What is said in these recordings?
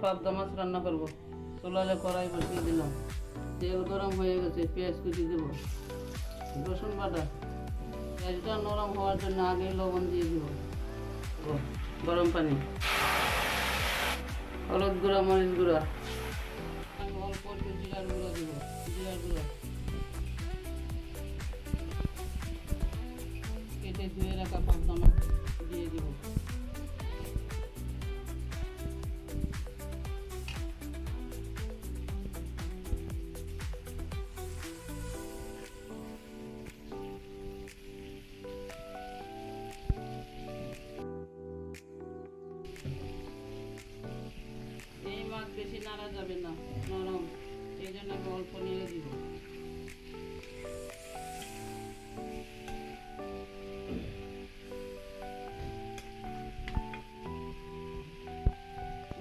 পাবদা মাছ রান্না করব। চুলায় কড়াই বসিয়ে দিলাম, তেল গরম হয়ে গেছে, পেঁয়াজ কুচি দেব, রসুন বাটা। পেঁয়াজটা নরম হওয়ার জন্য আগে লবণ দিয়ে দেব, গরম পানি, হলুদ গুঁড়া, মরিচ গুঁড়া, অল্প একটু জিরার গুঁড়া দেব, জিরার গুঁড়া, কেটে ধুয়ে রাখা পাবদা মাছ দিয়ে দিব। এই মাছ বেশি নাড়া যাবে না, নরম, এই জন্য আমি অল্প নিয়ে দিব।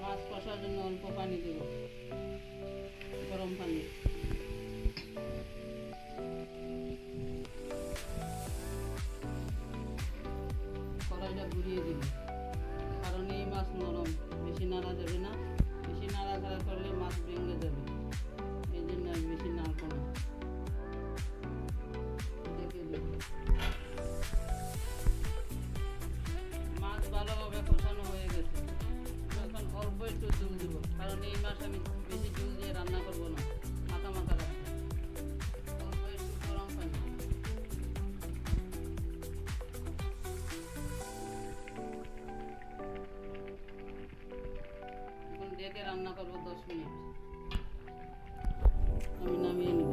মাছ কষার জন্য অল্প পানি দেব, গরম পানি। কড়াইটা ঘুরিয়ে দিব, কারণ এই মাছ নরম, বেশি নাড়া যাবে না। বেশি নাড়াচাড়া করলে মাছ ভেঙে যাবে, এই জন্য আমি বেশি নাড়ব না। ঢেকে দেব। মাছ ভালোভাবে কষানো হয়ে গেছে, এখন অল্প একটু জল দেব, কারণ এই মাছ আমি বেশি জল দিয়ে রান্না করব না, মাথা মাথা রাখবো। অল্প একটু গরম পানি, এখন ঢেকে রান্না করবো 10 মিনিট। আমি নামিয়ে নেব।